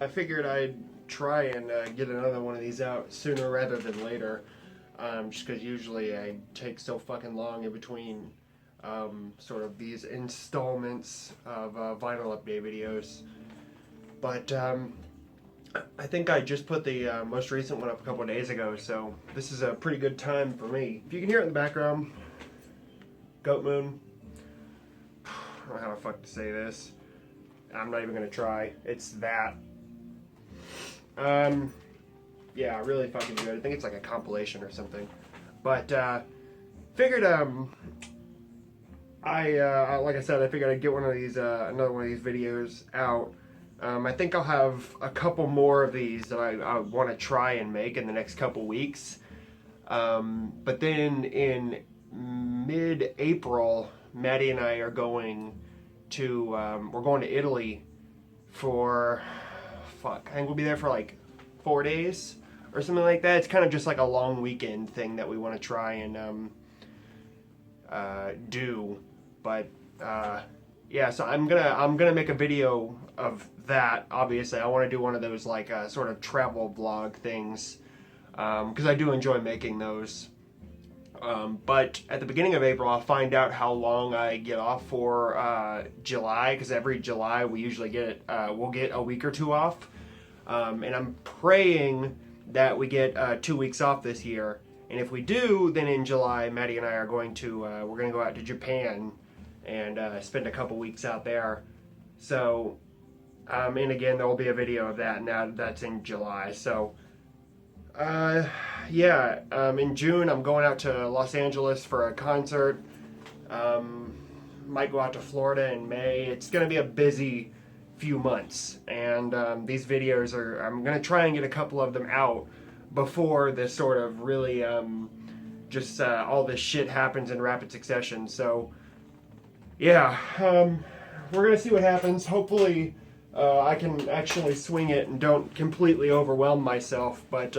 figured I'd try and get another one of these out sooner rather than later. Just because usually I take so fucking long in between sort of these installments of vinyl update videos. But I think I just put the most recent one up a couple of days ago, so this is a pretty good time for me. If you can hear it in the background, Goat Moon. I don't know how the fuck to say this. I'm not even gonna try. It's that. Yeah, really fucking good. I think it's like a compilation or something. But figured like I said, I figured I'd get one of these another one of these videos out. I think I'll have a couple more of these that I want to try and make in the next couple weeks. But then in mid-April, Maddie and I are going to we're going to Italy for I think we'll be there for like 4 days or something like that. It's kind of just like a long weekend thing that we want to try and do. But yeah, so I'm gonna make a video of that. Obviously, I want to do one of those like sort of travel vlog things because I do enjoy making those. But at the beginning of April, I'll find out how long I get off for July, because every July we usually we'll get a week or two off. And I'm praying that we get 2 weeks off this year. And if we do, then in July, Maddie and I are going to we're going to go out to Japan and spend a couple weeks out there. So, and again, there will be a video of that. Now that's in July. So, yeah, in June I'm going out to Los Angeles for a concert. Might go out to Florida in May. It's going to be a busy few months, and these videos I'm going to try and get a couple of them out before this sort of really just all this shit happens in rapid succession. So yeah, we're going to see what happens. Hopefully I can actually swing it and don't completely overwhelm myself, but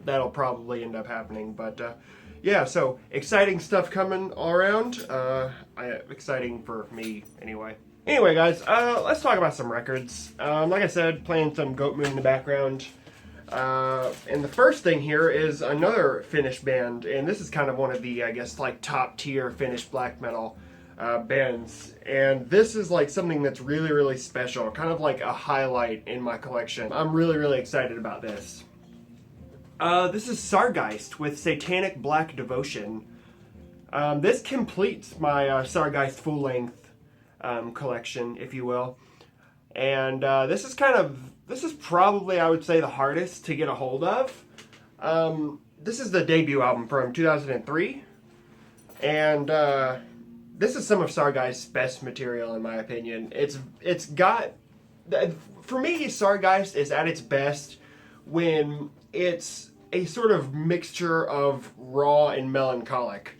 that'll probably end up happening. But yeah, so exciting stuff coming all around. Exciting for me anyway. Anyway, guys, let's talk about some records. Like I said, playing some Goat Moon in the background. And the first thing here is another Finnish band, and this is kind of one of the, I guess, like top tier Finnish black metal bands. And this is like something that's really, really special, kind of like a highlight in my collection. I'm really, really excited about this. This is Sargeist with Satanic Black Devotion. This completes my Sargeist full-length collection, if you will. And this is probably, I would say, the hardest to get a hold of. This is the debut album from 2003. And this is some of Sargeist's best material, in my opinion. It's got, for me, Sargeist is at its best when it's a sort of mixture of raw and melancholic.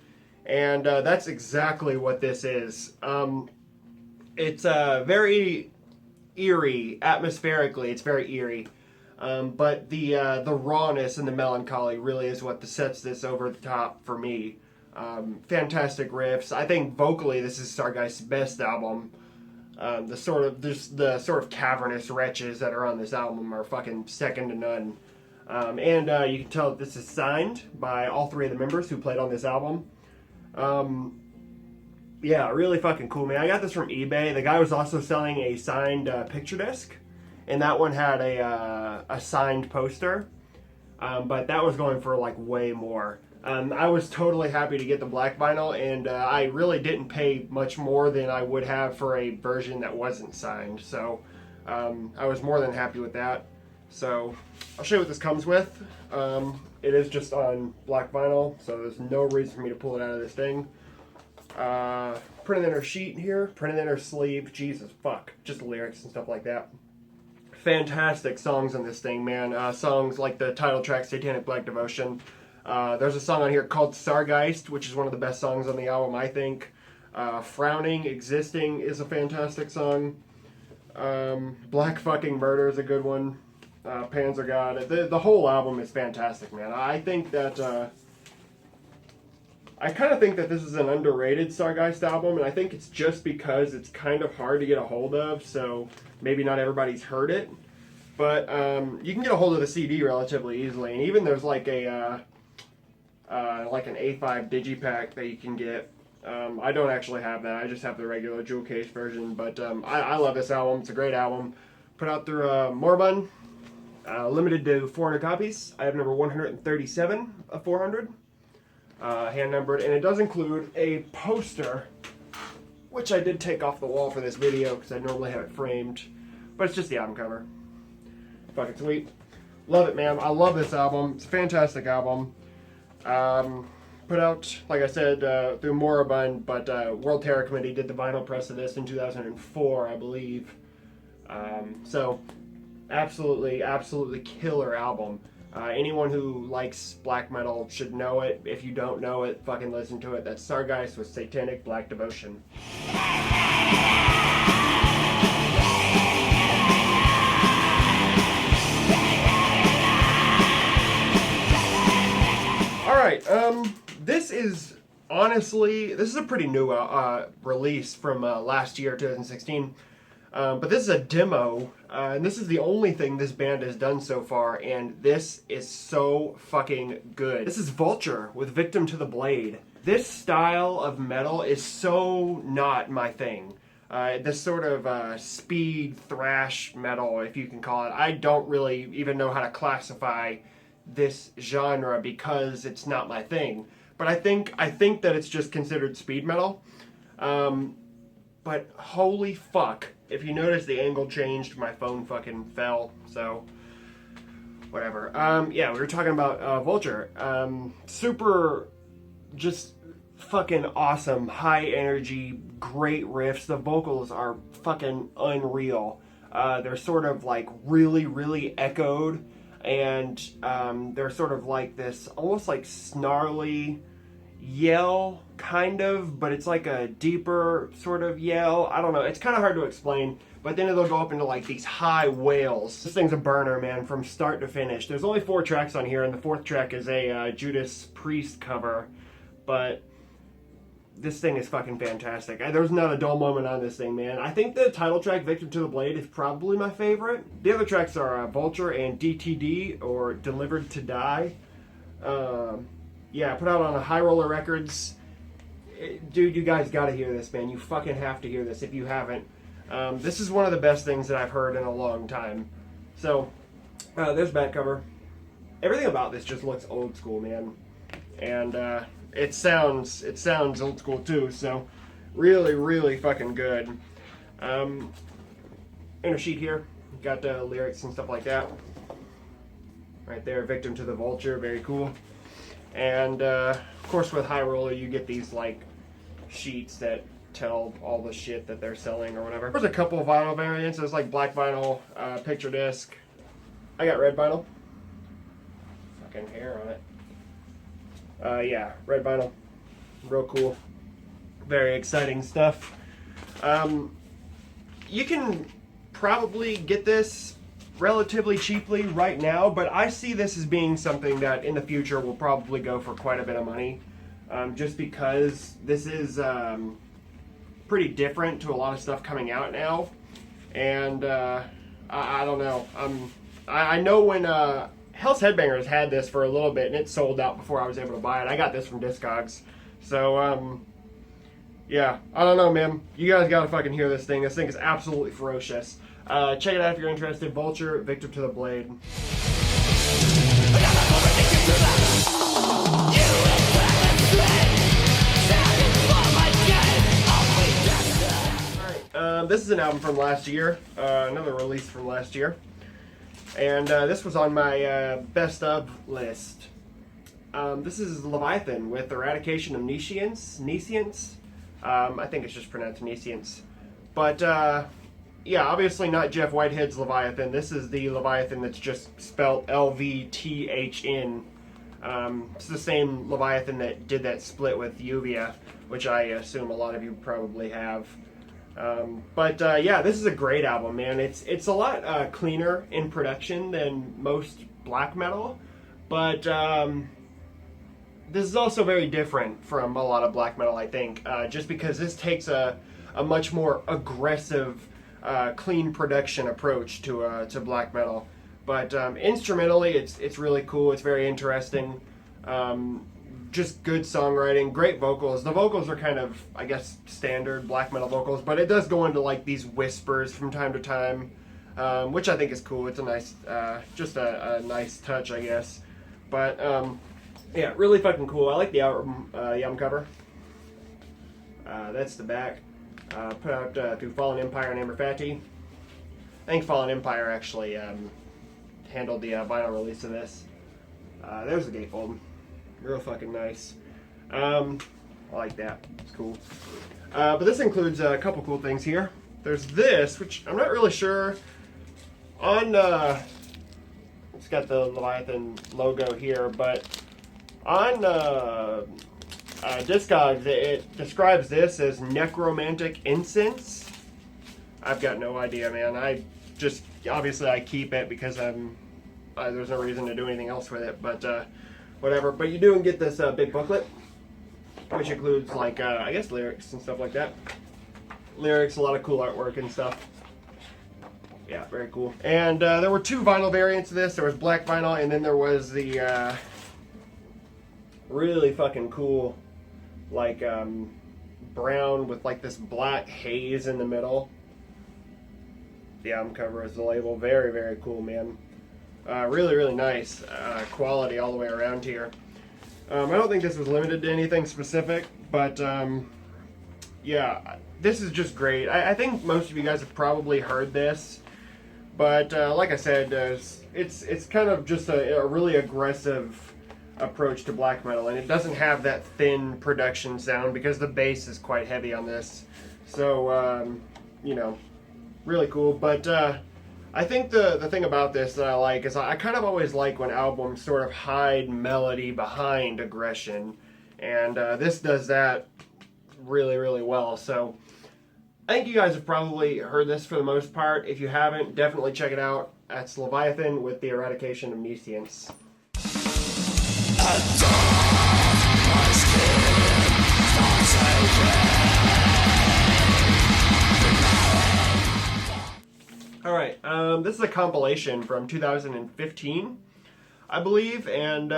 And that's exactly what this is. It's very eerie, atmospherically, it's very eerie. But the rawness and the melancholy really is what sets this over the top for me. Fantastic riffs. I think vocally this is Sargeist's best album. The sort of cavernous wretches that are on this album are fucking second to none. And you can tell that this is signed by all three of the members who played on this album. Yeah, really fucking cool, man. I got this from eBay. The guy was also selling a signed picture disc, and that one had a signed poster, but that was going for like way more. I was totally happy to get the black vinyl, and I really didn't pay much more than I would have for a version that wasn't signed, so I was more than happy with that. So I'll show you what this comes with. It is just on black vinyl, so there's no reason for me to pull it out of this thing. Printed inner sheet here, printed inner sleeve, Jesus fuck, just lyrics and stuff like that. Fantastic songs on this thing, man. Songs like the title track, Satanic Black Devotion. There's a song on here called Sargeist, which is one of the best songs on the album, I think. Frowning, Existing is a fantastic song. Black Fucking Murder is a good one. Panzer God. The whole album is fantastic, man. I think that, I kind of think that this is an underrated Sargeist album, and I think it's just because it's kind of hard to get a hold of, so maybe not everybody's heard it. But you can get a hold of the CD relatively easily, and even there's like a like an A5 digipack that you can get. I don't actually have that. I just have the regular jewel case version. But I love this album. It's a great album. Put out through Moribund. Limited to 400 copies. I have number 137 of 400. Hand numbered. And it does include a poster, which I did take off the wall for this video because I normally have it framed. But it's just the album cover. Fucking sweet. Love it, man. I love this album. It's a fantastic album. Put out, like I said, through Moribund, but World Terror Committee did the vinyl press of this in 2004, I believe. So, absolutely killer album. Anyone who likes black metal should know it. If you don't know it, fucking listen to it. That's Sargeist with Satanic Black Devotion. Alright, this is a pretty new release from last year, 2016. But this is a demo, and this is the only thing this band has done so far, and this is so fucking good. This is Vulture with Victim to the Blade. This style of metal is so not my thing. This sort of speed thrash metal, if you can call it. I don't really even know how to classify this genre because it's not my thing. But I think that it's just considered speed metal. But holy fuck. If you notice, the angle changed, my phone fucking fell, so whatever. Yeah, we were talking about Vulture. Super, just fucking awesome, high energy, great riffs. The vocals are fucking unreal. They're sort of like really echoed, and they're sort of like this, almost like snarly yell, kind of, but it's like a deeper sort of yell. I don't know, it's kind of hard to explain, but then it'll go up into like these high wails. This thing's a burner, man, from start to finish. There's only 4 tracks on here, and the 4th track is a Judas Priest cover, but this thing is fucking fantastic. There's not a dull moment on this thing, man. I think the title track, Victim to the Blade, is probably my favorite. The other tracks are Vulture and DTD, or Delivered to Die. Yeah, put out on High Roller Records. Dude, you guys gotta hear this, man. You fucking have to hear this if you haven't. This is one of the best things that I've heard in a long time. So, there's back cover. Everything about this just looks old school, man. And it sounds old school too, so really fucking good. Inner sheet here. Got the lyrics and stuff like that. Right there, Victim to the Vulture, very cool. And of course with High Roller you get these like sheets that tell all the shit that they're selling or whatever. There's a couple of vinyl variants. There's like black vinyl, picture disc. I got red vinyl. Fucking hair on it. Yeah, red vinyl. Real cool. Very exciting stuff. You can probably get this relatively cheaply right now, but I see this as being something that in the future will probably go for quite a bit of money, just because this is pretty different to a lot of stuff coming out now, and I don't know. I know when Hell's Headbangers had this for a little bit and it sold out before I was able to buy it. I got this from Discogs, so yeah, I don't know, man. You guys gotta fucking hear this thing. This thing is absolutely ferocious. Check it out if you're interested. Vulture, Victim to the Blade. Alright, this is an album from last year. Another release from last year. And this was on my best of list. This is Leviathan with Eradication of Nescience. I think it's just pronounced Nescience. But, yeah, obviously not Jeff Whitehead's Leviathan. This is the Leviathan that's just spelled LVTHN. It's the same Leviathan that did that split with Uvia, which I assume a lot of you probably have. Yeah, this is a great album, man. It's a lot cleaner in production than most black metal, but this is also very different from a lot of black metal, I think, just because this takes a much more aggressive clean production approach to black metal. But instrumentally, it's really cool. It's very interesting. Just good songwriting, great vocals. The vocals are kind of, I guess, standard black metal vocals, but it does go into like these whispers from time to time, which I think is cool. It's a nice, just a nice touch, I guess. But yeah, really fucking cool. I like the album cover. That's the back. Put out through Fallen Empire and Amber Fati. I think Fallen Empire actually handled the vinyl release of this. There's the gatefold. Real fucking nice. I like that. It's cool. But this includes a couple cool things here. There's this, which I'm not really sure. On it's got the Leviathan logo here, but on Discogs it describes this as necromantic incense. I've got no idea, man. I just obviously I keep it because there's no reason to do anything else with it, but whatever. But you do get this big booklet, which includes like I guess lyrics and stuff like that. Lyrics, a lot of cool artwork and stuff. Yeah, very cool. And there were two vinyl variants of this. There was black vinyl, and then there was the really fucking cool, like brown with like this black haze in the middle. The album cover is the label. Very, very cool, man. Really, really nice quality all the way around here. I don't think this was limited to anything specific, but yeah, this is just great. I think most of you guys have probably heard this, but like I said, it's kind of just a really aggressive approach to black metal, and it doesn't have that thin production sound because the bass is quite heavy on this. So, you know, really cool. But I think the thing about this that I like is I kind of always like when albums sort of hide melody behind aggression, and this does that really, really well. So I think you guys have probably heard this for the most part. If you haven't, definitely check it out. That's Leviathan with the Eradication of Nescience. Alright, this is a compilation from 2015, I believe, and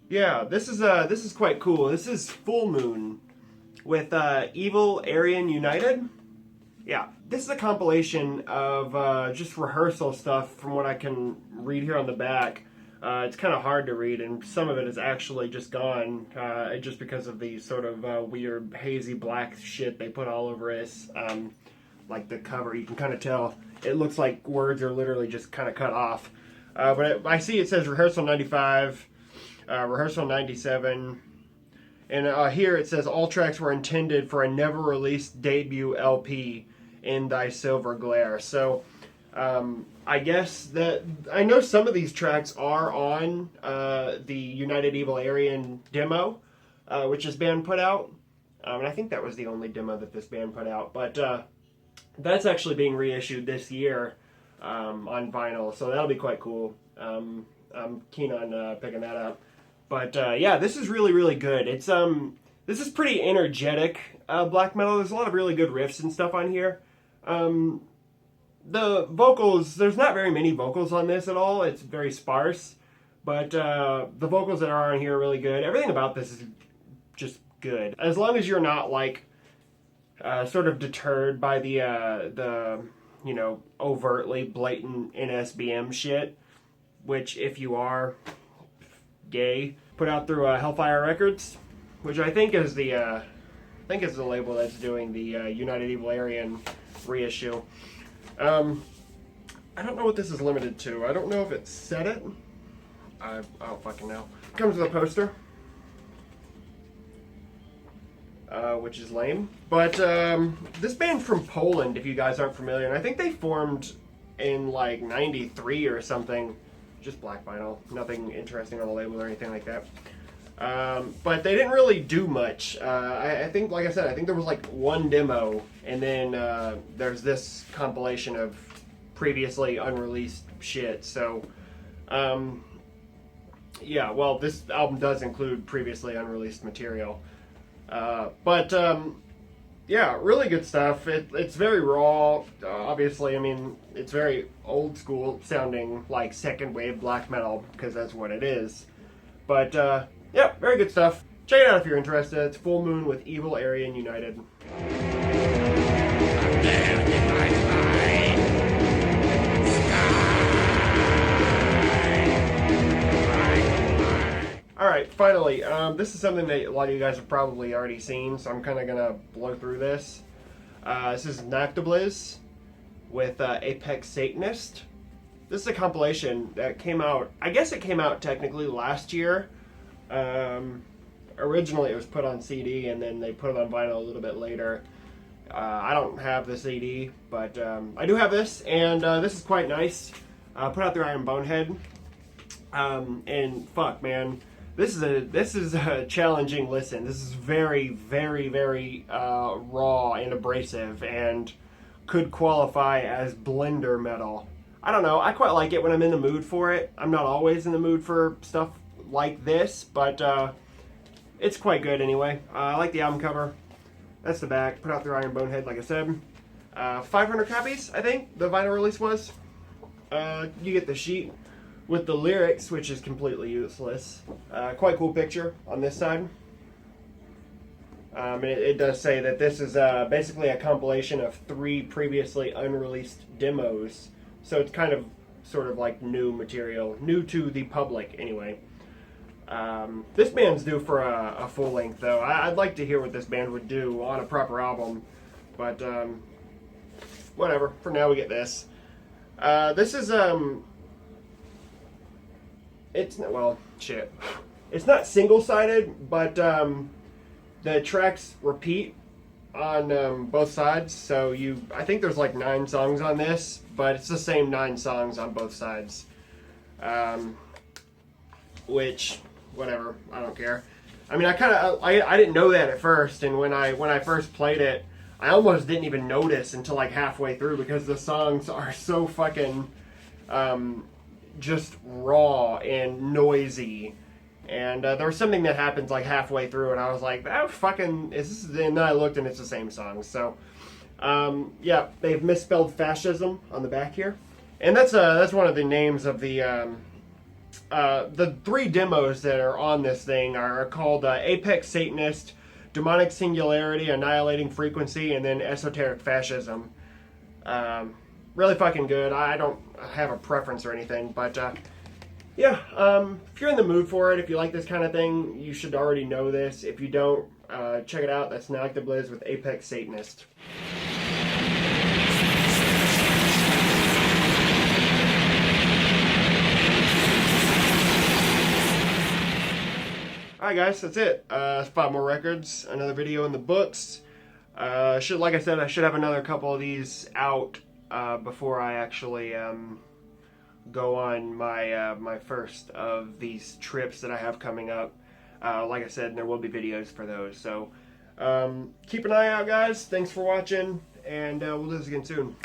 yeah, this is quite cool. This is Full Moon with Evil Aryan United. Yeah, this is a compilation of just rehearsal stuff from what I can read here on the back. It's kind of hard to read, and some of it is actually just gone, just because of the sort of weird hazy black shit they put all over this. Like the cover, you can kind of tell it looks like words are literally just kind of cut off. But I see it says Rehearsal 95, Rehearsal 97, and here it says all tracks were intended for a never released debut LP in Thy Silver Glare. So I guess that I know some of these tracks are on the United Evil Aryan demo, which this band put out, and I think that was the only demo that this band put out. But that's actually being reissued this year on vinyl, so that'll be quite cool. I'm keen on picking that up. But yeah, this is really, really good. It's this is pretty energetic black metal. There's a lot of really good riffs and stuff on here. The vocals, there's not very many vocals on this at all. It's very sparse, but the vocals that are on here are really good. Everything about this is just good. As long as you're not like sort of deterred by the you know, overtly blatant NSBM shit, which if you are gay, put out through Hellfire Records, which I think is the label that's doing the United Evil Aryan reissue. I don't know what this is limited to. I don't know if it said it. I don't fucking know. Comes with a poster, which is lame. But this band from Poland, if you guys aren't familiar, and I think they formed in like '93 or something. Just black vinyl, nothing interesting on the label or anything like that. But they didn't really do much. I think, like I said, I think there was like one demo, and then there's this compilation of previously unreleased shit. So, yeah, well, this album does include previously unreleased material. But yeah, really good stuff. It's very raw. Obviously, I mean, it's very old school sounding, like second wave black metal, because that's what it is. But yeah, very good stuff. Check it out if you're interested. It's Full Moon with Evil, Aryan United. Alright, finally, this is something that a lot of you guys have probably already seen, so I'm kind of going to blow through this. This is Nihilist Bliss with Apex Satanist. This is a compilation that came out, I guess it came out technically last year. Originally it was put on CD, and then they put it on vinyl a little bit later. I don't have the CD, but I do have this, and this is quite nice. Put out their Iron Bonehead. And fuck, man. This is a challenging listen. This is very, very, very raw and abrasive, and could qualify as blender metal. I don't know. I quite like it when I'm in the mood for it. I'm not always in the mood for stuff like this, but it's quite good anyway. I like the album cover. That's the back. Put out their Iron Bonehead, like I said. 500 copies, I think, the vinyl release was. You get the sheet with the lyrics, which is completely useless. Quite cool picture on this side. And it does say that this is basically a compilation of 3 previously unreleased demos. So it's kind of sort of like new material, new to the public anyway. This band's due for a full length though. I'd like to hear what this band would do on a proper album, but whatever. For now we get this. This is it's well, shit. It's not single-sided, but the tracks repeat on both sides. So I think there's like 9 songs on this, but it's the same 9 songs on both sides. Which, whatever, I don't care. I mean, I didn't know that at first, and when I first played it, I almost didn't even notice until like halfway through, because the songs are so fucking just raw and noisy. And there was something that happens like halfway through, and I was like, "That fucking is this?" And then I looked, and it's the same song. So, yeah, they've misspelled fascism on the back here, and that's one of the names of the 3 demos that are on this thing are called Apex Satanist, Demonic Singularity, Annihilating Frequency, and then Esoteric Fascism. Really fucking good. I don't have a preference or anything, but yeah, if you're in the mood for it, if you like this kind of thing, you should already know this. If you don't, check it out. That's Nihilist Bliss with Apex Satanist. Alright guys, that's it. 5 more records, another video in the books. Like I said, I should have another couple of these out before I actually go on my first of these trips that I have coming up. Like I said, there will be videos for those. So keep an eye out, guys. Thanks for watching, and we'll do this again soon.